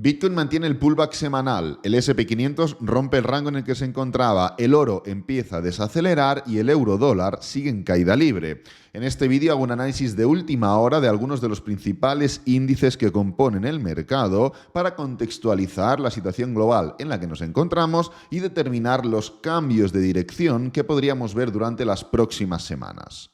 Bitcoin mantiene el pullback semanal, el S&P 500 rompe el rango en el que se encontraba, el oro empieza a desacelerar y el euro-dólar sigue en caída libre. En este vídeo hago un análisis de última hora de algunos de los principales índices que componen el mercado para contextualizar la situación global en la que nos encontramos y determinar los cambios de dirección que podríamos ver durante las próximas semanas.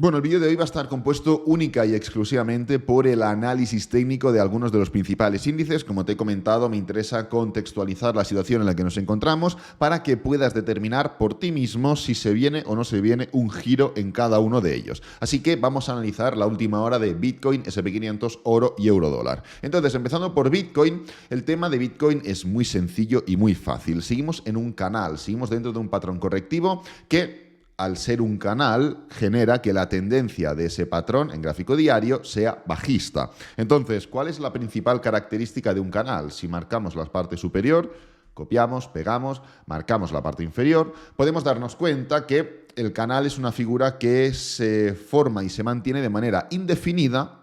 Bueno, el vídeo de hoy va a estar compuesto única y exclusivamente por el análisis técnico de algunos de los principales índices. Como te he comentado, me interesa contextualizar la situación en la que nos encontramos para que puedas determinar por ti mismo si se viene o no se viene un giro en cada uno de ellos. Así que vamos a analizar la última hora de Bitcoin, S&P 500, oro y eurodólar. Entonces, empezando por Bitcoin, el tema de Bitcoin es muy sencillo y muy fácil. Seguimos en un canal, seguimos dentro de un patrón correctivo que, al ser un canal, genera que la tendencia de ese patrón en gráfico diario sea bajista. Entonces, ¿cuál es la principal característica de un canal? Si marcamos la parte superior, copiamos, pegamos, marcamos la parte inferior, podemos darnos cuenta que el canal es una figura que se forma y se mantiene de manera indefinida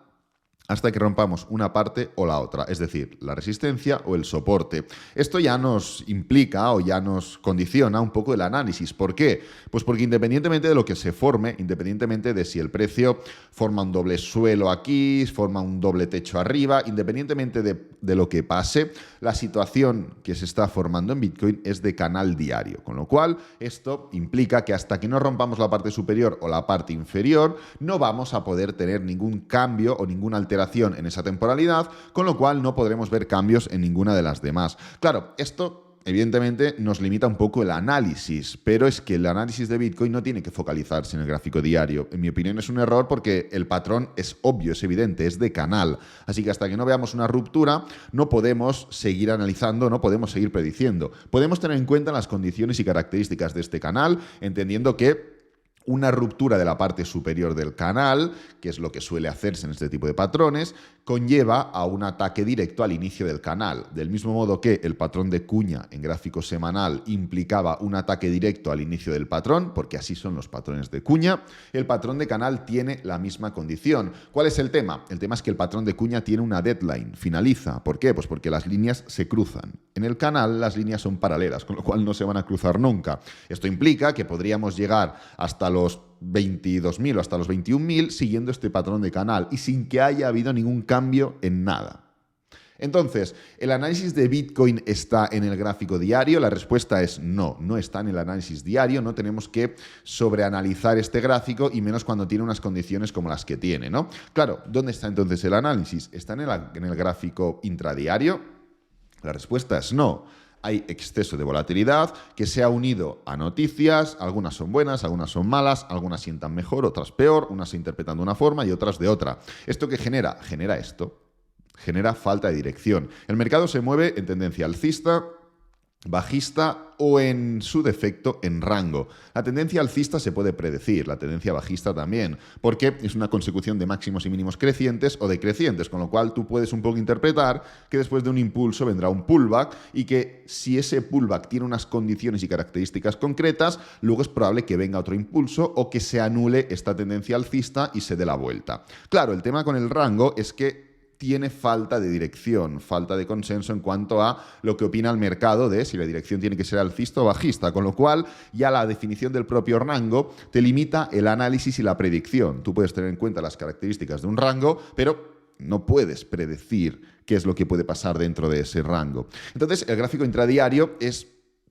hasta que rompamos una parte o la otra, es decir, la resistencia o el soporte. Esto ya nos implica o ya nos condiciona un poco el análisis. ¿Por qué? Pues porque independientemente de lo que se forme, independientemente de si el precio forma un doble suelo aquí, forma un doble techo arriba, independientemente de lo que pase, la situación que se está formando en Bitcoin es de canal diario, con lo cual esto implica que hasta que no rompamos la parte superior o la parte inferior, no vamos a poder tener ningún cambio o ninguna alteración en esa temporalidad, con lo cual no podremos ver cambios en ninguna de las demás. Claro, esto evidentemente nos limita un poco el análisis, pero es que el análisis de Bitcoin no tiene que focalizarse en el gráfico diario. En mi opinión es un error porque el patrón es obvio, es evidente, es de canal. Así que hasta que no veamos una ruptura no podemos seguir analizando, no podemos seguir prediciendo. Podemos tener en cuenta las condiciones y características de este canal, entendiendo que una ruptura de la parte superior del canal, que es lo que suele hacerse en este tipo de patrones, conlleva a un ataque directo al inicio del canal. Del mismo modo que el patrón de cuña en gráfico semanal implicaba un ataque directo al inicio del patrón, porque así son los patrones de cuña, el patrón de canal tiene la misma condición. ¿Cuál es el tema? El tema es que el patrón de cuña tiene una deadline, finaliza. ¿Por qué? Pues porque las líneas se cruzan. En el canal las líneas son paralelas, con lo cual no se van a cruzar nunca. Esto implica que podríamos llegar hasta los 22.000 o hasta los 21.000 siguiendo este patrón de canal y sin que haya habido ningún cambio en nada. Entonces, ¿el análisis de Bitcoin está en el gráfico diario? La respuesta es no, no está en el análisis diario, no tenemos que sobreanalizar este gráfico y menos cuando tiene unas condiciones como las que tiene, ¿no? Claro, ¿dónde está entonces el análisis? ¿Está en el gráfico intradiario? La respuesta es no. Hay exceso de volatilidad que se ha unido a noticias, algunas son buenas, algunas son malas, algunas sientan mejor, otras peor, unas se interpretan de una forma y otras de otra. ¿Esto qué genera? Genera esto, genera falta de dirección. El mercado se mueve en tendencia alcista, bajista o en su defecto en rango. La tendencia alcista se puede predecir, la tendencia bajista también, porque es una consecución de máximos y mínimos crecientes o decrecientes, con lo cual tú puedes un poco interpretar que después de un impulso vendrá un pullback y que si ese pullback tiene unas condiciones y características concretas, luego es probable que venga otro impulso o que se anule esta tendencia alcista y se dé la vuelta. Claro, el tema con el rango es que tiene falta de dirección, falta de consenso en cuanto a lo que opina el mercado de si la dirección tiene que ser alcista o bajista, con lo cual ya la definición del propio rango te limita el análisis y la predicción. Tú puedes tener en cuenta las características de un rango, pero no puedes predecir qué es lo que puede pasar dentro de ese rango. Entonces, el gráfico intradiario es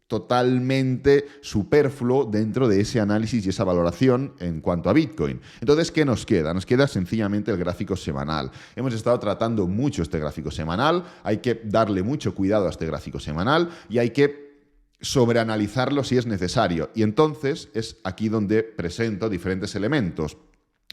totalmente superfluo dentro de ese análisis y esa valoración en cuanto a Bitcoin. Entonces, ¿qué nos queda? Nos queda sencillamente el gráfico semanal. Hemos estado tratando mucho este gráfico semanal, hay que darle mucho cuidado a este gráfico semanal y hay que sobreanalizarlo si es necesario. Y entonces es aquí donde presento diferentes elementos.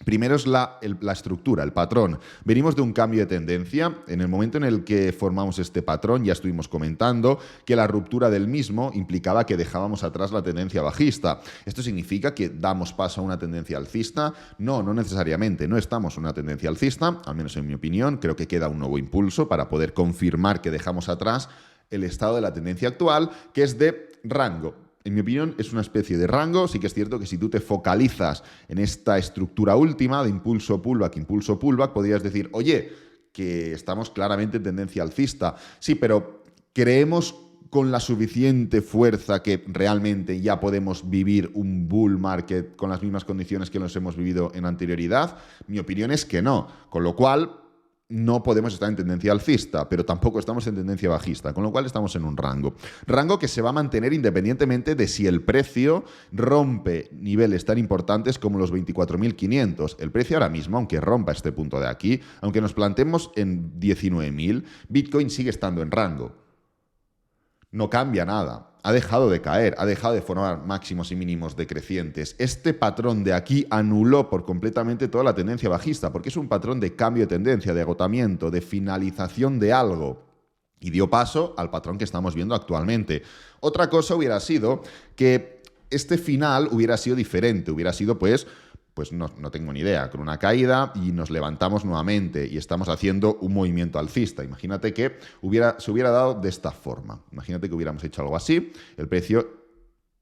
Primero es la estructura, el patrón. Venimos de un cambio de tendencia. En el momento en el que formamos este patrón, ya estuvimos comentando que la ruptura del mismo implicaba que dejábamos atrás la tendencia bajista. ¿Esto significa que damos paso a una tendencia alcista? No, no necesariamente. No estamos en una tendencia alcista, al menos en mi opinión. Creo que queda un nuevo impulso para poder confirmar que dejamos atrás el estado de la tendencia actual, que es de rango. En mi opinión, es una especie de rango. Sí que es cierto que si tú te focalizas en esta estructura última de impulso pullback, podrías decir, oye, que estamos claramente en tendencia alcista. Sí, pero creemos con la suficiente fuerza que realmente ya podemos vivir un bull market con las mismas condiciones que los hemos vivido en anterioridad. Mi opinión es que no, con lo cual no podemos estar en tendencia alcista, pero tampoco estamos en tendencia bajista, con lo cual estamos en un rango. Rango que se va a mantener independientemente de si el precio rompe niveles tan importantes como los 24.500. El precio ahora mismo, aunque rompa este punto de aquí, aunque nos planteemos en 19.000, Bitcoin sigue estando en rango. No cambia nada. Ha dejado de caer, ha dejado de formar máximos y mínimos decrecientes. Este patrón de aquí anuló por completamente toda la tendencia bajista, porque es un patrón de cambio de tendencia, de agotamiento, de finalización de algo. Y dio paso al patrón que estamos viendo actualmente. Otra cosa hubiera sido que este final hubiera sido diferente, hubiera sido pues no tengo ni idea, con una caída y nos levantamos nuevamente y estamos haciendo un movimiento alcista. Imagínate que se hubiera dado de esta forma. Imagínate que hubiéramos hecho algo así, el precio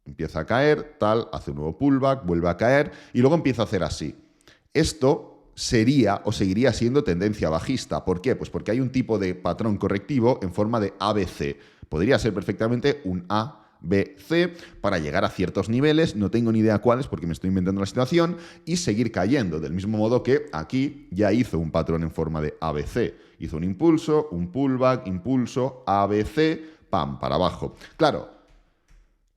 empieza a caer, hace un nuevo pullback, vuelve a caer y luego empieza a hacer así. Esto sería o seguiría siendo tendencia bajista. ¿Por qué? Pues porque hay un tipo de patrón correctivo en forma de ABC. Podría ser perfectamente un A, B, C, para llegar a ciertos niveles, no tengo ni idea cuáles porque me estoy inventando la situación, y seguir cayendo, del mismo modo que aquí ya hizo un patrón en forma de ABC. Hizo un impulso, un pullback, impulso, ABC, pam, para abajo. Claro,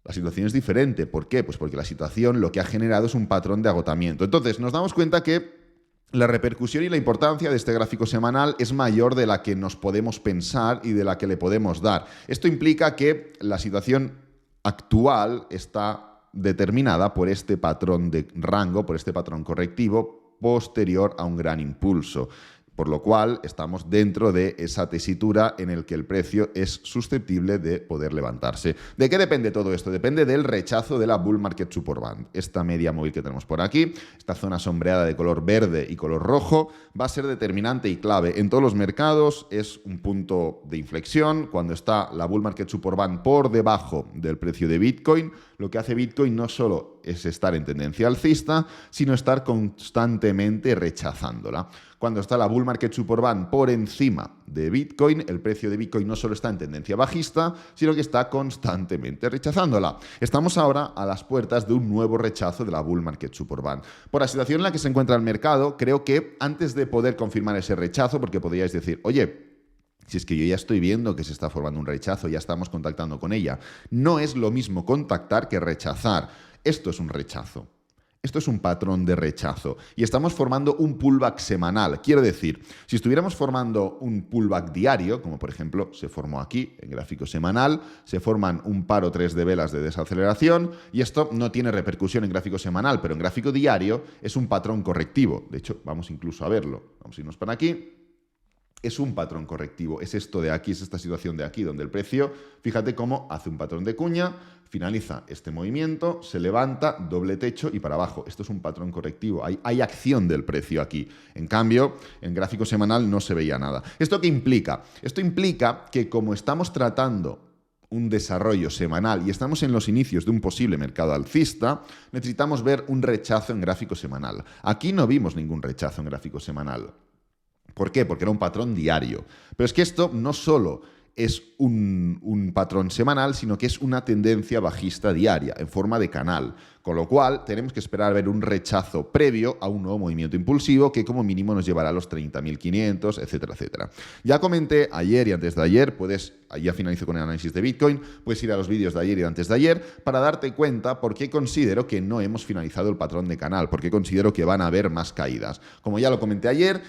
la situación es diferente. ¿Por qué? Pues porque la situación lo que ha generado es un patrón de agotamiento. Entonces, nos damos cuenta que la repercusión y la importancia de este gráfico semanal es mayor de la que nos podemos pensar y de la que le podemos dar. Esto implica que la situación actual está determinada por este patrón de rango, por este patrón correctivo posterior a un gran impulso. Por lo cual estamos dentro de esa tesitura en el que el precio es susceptible de poder levantarse. ¿De qué depende todo esto? Depende del rechazo de la Bull Market Support Band. Esta media móvil que tenemos por aquí, esta zona sombreada de color verde y color rojo, va a ser determinante y clave. En todos los mercados es un punto de inflexión. Cuando está la Bull Market Support Band por debajo del precio de Bitcoin, lo que hace Bitcoin no solo es estar en tendencia alcista, sino estar constantemente rechazándola. Cuando está la Bull Market Support Band por encima de Bitcoin, el precio de Bitcoin no solo está en tendencia bajista, sino que está constantemente rechazándola. Estamos ahora a las puertas de un nuevo rechazo de la Bull Market Support Band. Por la situación en la que se encuentra el mercado, creo que antes de poder confirmar ese rechazo, porque podríais decir, oye, si es que yo ya estoy viendo que se está formando un rechazo, ya estamos contactando con ella. No es lo mismo contactar que rechazar. Esto es un rechazo. Esto es un patrón de rechazo y estamos formando un pullback semanal. Quiero decir, si estuviéramos formando un pullback diario, como por ejemplo se formó aquí en gráfico semanal, se forman un par o tres de velas de desaceleración y esto no tiene repercusión en gráfico semanal, pero en gráfico diario es un patrón correctivo. De hecho, vamos incluso a verlo. Vamos a irnos para aquí. Es un patrón correctivo, es esto de aquí, es esta situación de aquí, donde el precio, fíjate cómo hace un patrón de cuña, finaliza este movimiento, se levanta, doble techo y para abajo. Esto es un patrón correctivo, hay acción del precio aquí. En cambio, en gráfico semanal no se veía nada. ¿Esto qué implica? Esto implica que como estamos tratando un desarrollo semanal y estamos en los inicios de un posible mercado alcista, necesitamos ver un rechazo en gráfico semanal. Aquí no vimos ningún rechazo en gráfico semanal. ¿Por qué? Porque era un patrón diario. Pero es que esto no solo es un patrón semanal, sino que es una tendencia bajista diaria, en forma de canal. Con lo cual, tenemos que esperar a ver un rechazo previo a un nuevo movimiento impulsivo que como mínimo nos llevará a los 30.500, etcétera, etcétera. Ya comenté ayer y antes de ayer, ya finalizo con el análisis de Bitcoin, puedes ir a los vídeos de ayer y antes de ayer para darte cuenta por qué considero que no hemos finalizado el patrón de canal, por qué considero que van a haber más caídas. Como ya lo comenté ayer,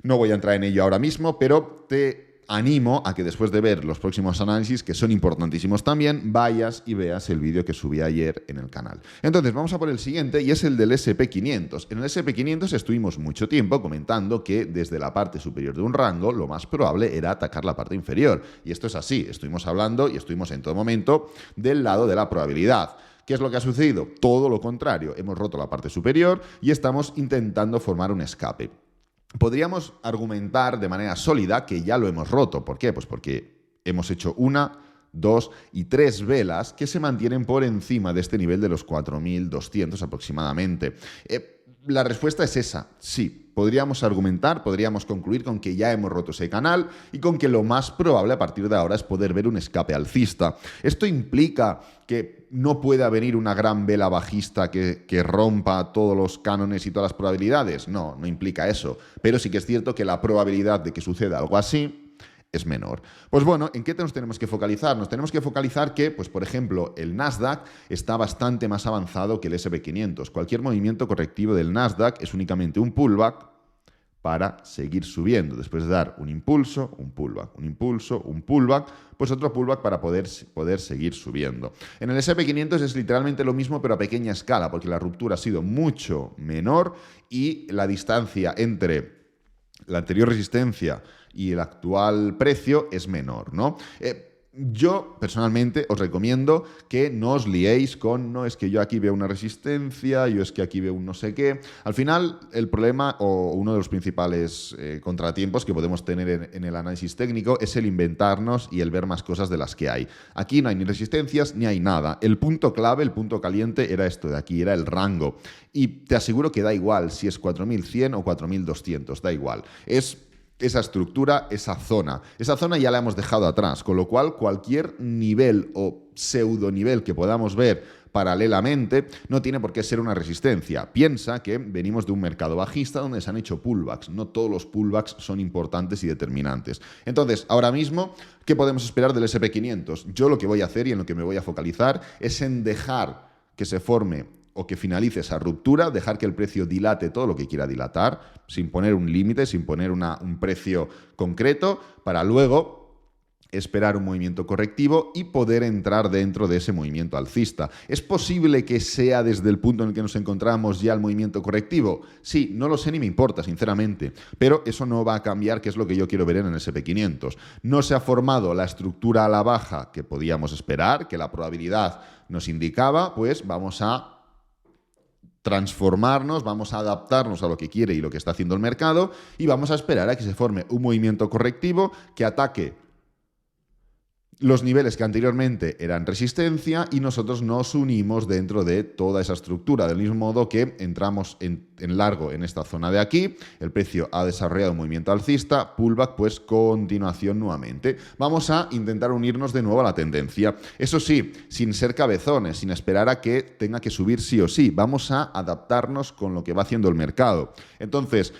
no voy a entrar en ello ahora mismo, pero te animo a que después de ver los próximos análisis, que son importantísimos también, vayas y veas el vídeo que subí ayer en el canal. Entonces, vamos a por el siguiente y es el del SP500. En el SP500 estuvimos mucho tiempo comentando que desde la parte superior de un rango, lo más probable era atacar la parte inferior. Y esto es así, estuvimos hablando y estuvimos en todo momento del lado de la probabilidad. ¿Qué es lo que ha sucedido? Todo lo contrario, hemos roto la parte superior y estamos intentando formar un escape. Podríamos argumentar de manera sólida que ya lo hemos roto. ¿Por qué? Pues porque hemos hecho 1, 2 y 3 velas que se mantienen por encima de este nivel de los 4.200 aproximadamente. La respuesta es esa, sí. Podríamos argumentar, podríamos concluir con que ya hemos roto ese canal y con que lo más probable a partir de ahora es poder ver un escape alcista. ¿Esto implica que no pueda venir una gran vela bajista que rompa todos los cánones y todas las probabilidades? No, no implica eso. Pero sí que es cierto que la probabilidad de que suceda algo así es menor. Pues bueno, ¿en qué nos tenemos que focalizar? Nos tenemos que focalizar que, pues por ejemplo, el Nasdaq está bastante más avanzado que el S&P 500. Cualquier movimiento correctivo del Nasdaq es únicamente un pullback para seguir subiendo. Después de dar un impulso, un pullback, un impulso, un pullback, pues otro pullback para poder seguir subiendo. En el S&P 500 es literalmente lo mismo, pero a pequeña escala, porque la ruptura ha sido mucho menor y la distancia entre la anterior resistencia y el actual precio es menor, ¿no? Yo, personalmente, os recomiendo que no os liéis con no es que yo aquí veo una resistencia, yo es que aquí veo un no sé qué. Al final, el problema o uno de los principales contratiempos que podemos tener en el análisis técnico es el inventarnos y el ver más cosas de las que hay. Aquí no hay ni resistencias ni hay nada. El punto clave, el punto caliente era esto de aquí, era el rango. Y te aseguro que da igual si es 4100 o 4200, da igual. Es esa estructura, esa zona. Esa zona ya la hemos dejado atrás, con lo cual cualquier nivel o pseudo nivel que podamos ver paralelamente no tiene por qué ser una resistencia. Piensa que venimos de un mercado bajista donde se han hecho pullbacks. No todos los pullbacks son importantes y determinantes. Entonces, ahora mismo, ¿qué podemos esperar del S&P 500? Yo lo que voy a hacer y en lo que me voy a focalizar es en dejar que se forme o que finalice esa ruptura, dejar que el precio dilate todo lo que quiera dilatar, sin poner un límite, sin poner un precio concreto, para luego esperar un movimiento correctivo y poder entrar dentro de ese movimiento alcista. ¿Es posible que sea desde el punto en el que nos encontramos ya el movimiento correctivo? Sí, no lo sé ni me importa, sinceramente, pero eso no va a cambiar, que es lo que yo quiero ver en el S&P 500. No se ha formado la estructura a la baja que podíamos esperar, que la probabilidad nos indicaba, pues vamos a transformarnos, vamos a adaptarnos a lo que quiere y lo que está haciendo el mercado y vamos a esperar a que se forme un movimiento correctivo que ataque los niveles que anteriormente eran resistencia y nosotros nos unimos dentro de toda esa estructura. Del mismo modo que entramos en largo en esta zona de aquí, el precio ha desarrollado un movimiento alcista, pullback, pues continuación nuevamente. Vamos a intentar unirnos de nuevo a la tendencia. Eso sí, sin ser cabezones, sin esperar a que tenga que subir sí o sí. Vamos a adaptarnos con lo que va haciendo el mercado. Entonces,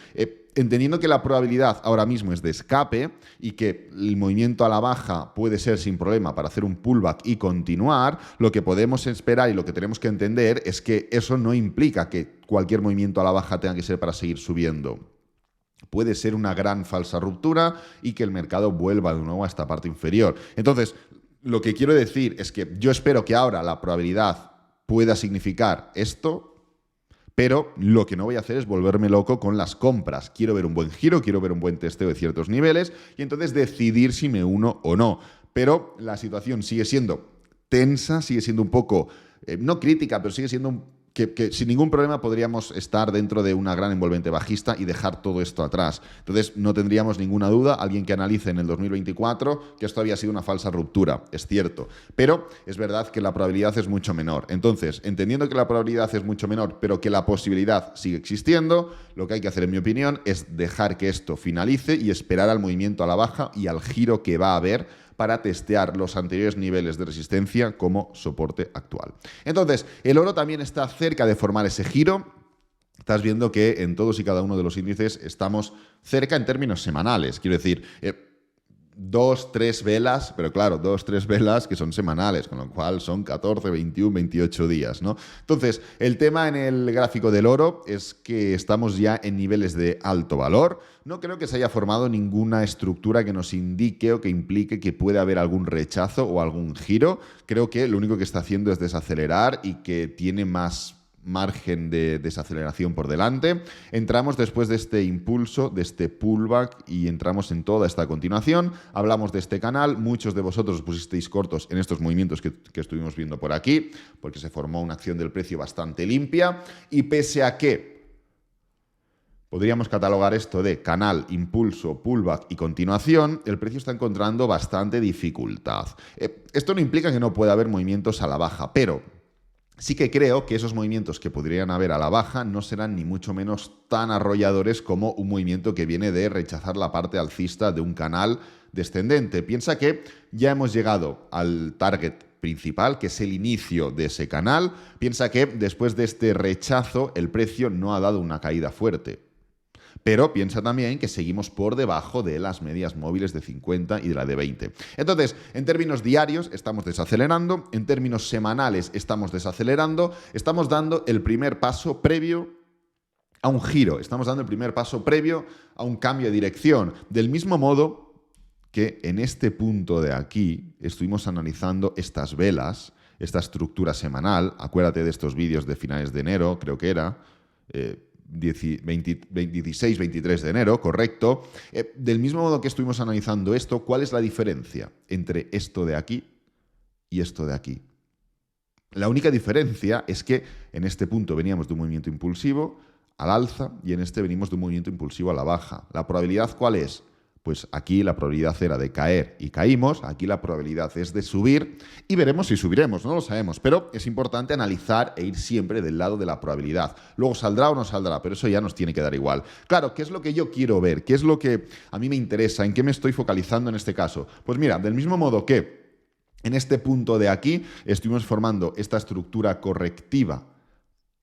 entendiendo que la probabilidad ahora mismo es de escape y que el movimiento a la baja puede ser sin problema para hacer un pullback y continuar, lo que podemos esperar y lo que tenemos que entender es que eso no implica que cualquier movimiento a la baja tenga que ser para seguir subiendo. Puede ser una gran falsa ruptura y que el mercado vuelva de nuevo a esta parte inferior. Entonces, lo que quiero decir es que yo espero que ahora la probabilidad pueda significar esto, pero lo que no voy a hacer es volverme loco con las compras. Quiero ver un buen giro, quiero ver un buen testeo de ciertos niveles y entonces decidir si me uno o no. Pero la situación sigue siendo tensa, sigue siendo un poco, no crítica, pero sigue siendo que sin ningún problema podríamos estar dentro de una gran envolvente bajista y dejar todo esto atrás. Entonces no tendríamos ninguna duda, alguien que analice en el 2024 que esto había sido una falsa ruptura, es cierto, pero es verdad que la probabilidad es mucho menor. Entonces, entendiendo que la probabilidad es mucho menor, pero que la posibilidad sigue existiendo, lo que hay que hacer, en mi opinión, es dejar que esto finalice y esperar al movimiento a la baja y al giro que va a haber para testear los anteriores niveles de resistencia como soporte actual. Entonces, el oro también está cerca de formar ese giro. Estás viendo que en todos y cada uno de los índices estamos cerca en términos semanales. Quiero decir, 2, 3 velas, pero claro, 2, 3 velas que son semanales, con lo cual son 14, 21, 28 días, ¿no? Entonces, el tema en el gráfico del oro es que estamos ya en niveles de alto valor. No creo que se haya formado ninguna estructura que nos indique o que implique que pueda haber algún rechazo o algún giro. Creo que lo único que está haciendo es desacelerar y que tiene más margen de desaceleración por delante. Entramos después de este impulso, de este pullback y entramos en toda esta continuación. Hablamos de este canal, muchos de vosotros os pusisteis cortos en estos movimientos que estuvimos viendo por aquí, porque se formó una acción del precio bastante limpia y pese a que podríamos catalogar esto de canal, impulso, pullback y continuación, el precio está encontrando bastante dificultad. Esto no implica que no pueda haber movimientos a la baja, pero Sí que creo que esos movimientos que podrían haber a la baja no serán ni mucho menos tan arrolladores como un movimiento que viene de rechazar la parte alcista de un canal descendente. Piensa que ya hemos llegado al target principal, que es el inicio de ese canal. Piensa que después de este rechazo el precio no ha dado una caída fuerte. Pero piensa también que seguimos por debajo de las medias móviles de 50 y de la de 20. Entonces, en términos diarios estamos desacelerando, en términos semanales estamos desacelerando, estamos dando el primer paso previo a un giro, estamos dando el primer paso previo a un cambio de dirección. Del mismo modo que en este punto de aquí estuvimos analizando estas velas, esta estructura semanal. Acuérdate de estos vídeos de finales de enero, creo que era... 16, 23 de enero, correcto. Del mismo modo que estuvimos analizando esto, ¿cuál es la diferencia entre esto de aquí y esto de aquí? La única diferencia es que en este punto veníamos de un movimiento impulsivo al alza y en este venimos de un movimiento impulsivo a la baja. ¿La probabilidad cuál es? Pues aquí la probabilidad era de caer y caímos, aquí la probabilidad es de subir y veremos si subiremos, no lo sabemos, pero es importante analizar e ir siempre del lado de la probabilidad. Luego saldrá o no saldrá, pero eso ya nos tiene que dar igual. Claro, ¿qué es lo que yo quiero ver? ¿Qué es lo que a mí me interesa? ¿En qué me estoy focalizando en este caso? Pues mira, del mismo modo que en este punto de aquí estuvimos formando esta estructura correctiva,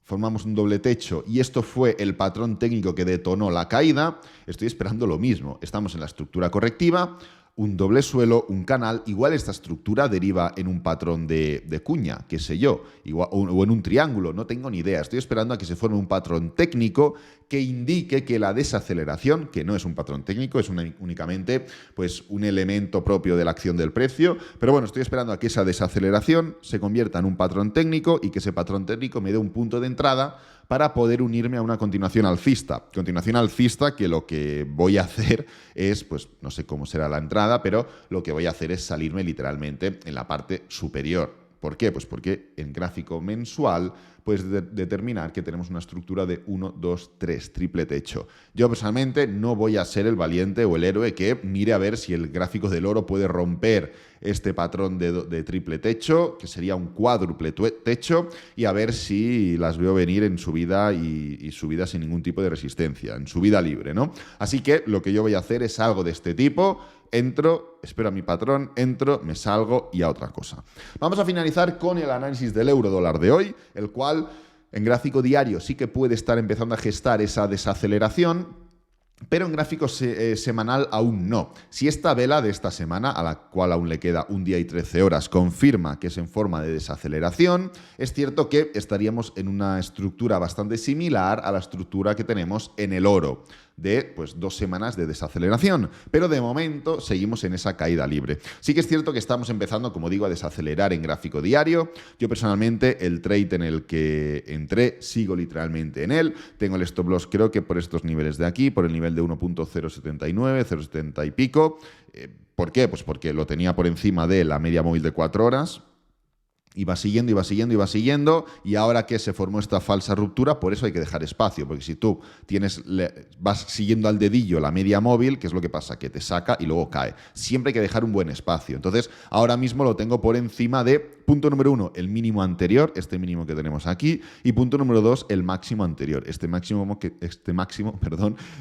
formamos un doble techo y esto fue el patrón técnico que detonó la caída, estoy esperando lo mismo. Estamos en la estructura correctiva, un doble suelo, un canal, igual esta estructura deriva en un patrón de cuña, qué sé yo, igual, o en un triángulo, no tengo ni idea. Estoy esperando a que se forme un patrón técnico que indique que la desaceleración, que no es un patrón técnico, es únicamente pues, un elemento propio de la acción del precio, pero bueno, estoy esperando a que esa desaceleración se convierta en un patrón técnico y que ese patrón técnico me dé un punto de entrada para poder unirme a una continuación alcista. Continuación alcista que lo que voy a hacer es, pues no sé cómo será la entrada, pero lo que voy a hacer es salirme literalmente en la parte superior. ¿Por qué? Pues porque en gráfico mensual puedes determinar que tenemos una estructura de 1, 2, 3, triple techo. Yo personalmente no voy a ser el valiente o el héroe que mire a ver si el gráfico del oro puede romper este patrón de triple techo, que sería un cuádruple techo, y a ver si las veo venir en subida y subida sin ningún tipo de resistencia, en subida libre, ¿no? Así que lo que yo voy a hacer es algo de este tipo. Entro, espero a mi patrón, entro, me salgo y a otra cosa. Vamos a finalizar con el análisis del euro dólar de hoy, el cual en gráfico diario sí que puede estar empezando a gestar esa desaceleración, pero en gráfico semanal aún no. Si esta vela de esta semana, a la cual aún le queda un día y 13 horas, confirma que es en forma de desaceleración, es cierto que estaríamos en una estructura bastante similar a la estructura que tenemos en el oro, de pues 2 semanas de desaceleración, pero de momento seguimos en esa caída libre. Sí que es cierto que estamos empezando, como digo, a desacelerar en gráfico diario. Yo personalmente el trade en el que entré sigo literalmente en él. Tengo el stop loss creo que por estos niveles de aquí, por el nivel de 1.079, 0.70 y pico. ¿Por qué? Pues porque lo tenía por encima de la media móvil de 4 horas. Iba siguiendo, y ahora que se formó esta falsa ruptura, por eso hay que dejar espacio, porque si tú vas siguiendo al dedillo la media móvil, ¿qué es lo que pasa? Que te saca y luego cae. Siempre hay que dejar un buen espacio. Entonces, ahora mismo lo tengo por encima de, punto número 1, el mínimo anterior, este mínimo que tenemos aquí, y punto número 2, el máximo anterior, este máximo,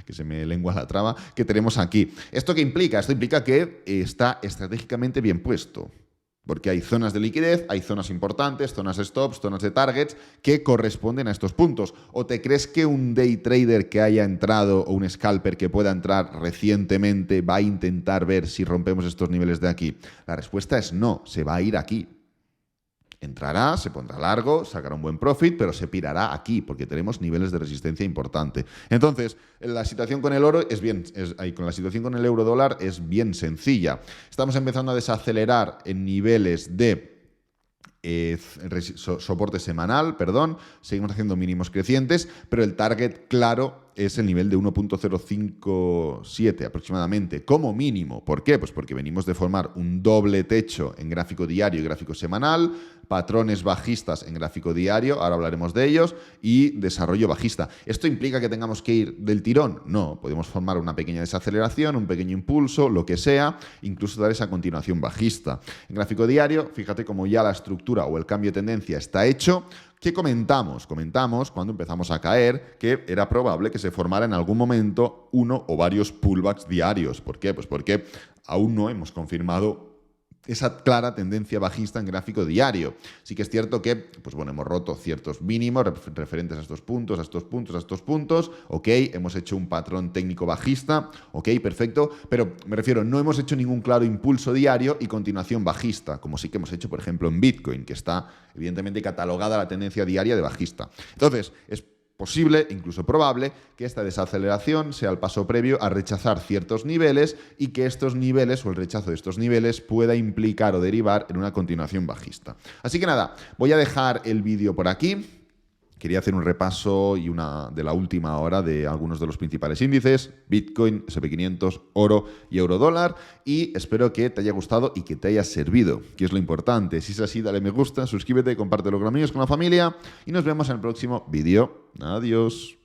que se me lengua la traba, que tenemos aquí. ¿Esto qué implica? Esto implica que está estratégicamente bien puesto. Porque hay zonas de liquidez, hay zonas importantes, zonas de stops, zonas de targets que corresponden a estos puntos. ¿O te crees que un day trader que haya entrado o un scalper que pueda entrar recientemente va a intentar ver si rompemos estos niveles de aquí? La respuesta es no, se va a ir aquí. Entrará, se pondrá largo, sacará un buen profit, pero se pirará aquí porque tenemos niveles de resistencia importante. Entonces, la situación con el oro con la situación con el euro dólar es bien sencilla. Estamos empezando a desacelerar en niveles de soporte semanal, seguimos haciendo mínimos crecientes, pero el target claro es el nivel de 1.057 aproximadamente, como mínimo. ¿Por qué? Pues porque venimos de formar un doble techo en gráfico diario y gráfico semanal, patrones bajistas en gráfico diario, ahora hablaremos de ellos, y desarrollo bajista. ¿Esto implica que tengamos que ir del tirón? No, podemos formar una pequeña desaceleración, un pequeño impulso, lo que sea, incluso dar esa continuación bajista. En gráfico diario, fíjate cómo ya la estructura o el cambio de tendencia está hecho. ¿Qué comentamos? Comentamos cuando empezamos a caer que era probable que se formara en algún momento uno o varios pullbacks diarios. ¿Por qué? Pues porque aún no hemos confirmado esa clara tendencia bajista en gráfico diario. Sí que es cierto que, pues bueno, hemos roto ciertos mínimos referentes a estos puntos, a estos puntos, a estos puntos. Ok, hemos hecho un patrón técnico bajista. Ok, perfecto. Pero me refiero, no hemos hecho ningún claro impulso diario y continuación bajista, como sí que hemos hecho, por ejemplo, en Bitcoin, que está evidentemente catalogada la tendencia diaria de bajista. Entonces, es posible, incluso probable, que esta desaceleración sea el paso previo a rechazar ciertos niveles y que estos niveles o el rechazo de estos niveles pueda implicar o derivar en una continuación bajista. Así que nada, voy a dejar el vídeo por aquí. Quería hacer un repaso y una de la última hora de algunos de los principales índices, Bitcoin, S&P500, oro y eurodólar, y espero que te haya gustado y que te haya servido, que es lo importante. Si es así, dale me gusta, suscríbete, compártelo con amigos, con la familia y nos vemos en el próximo vídeo. Adiós.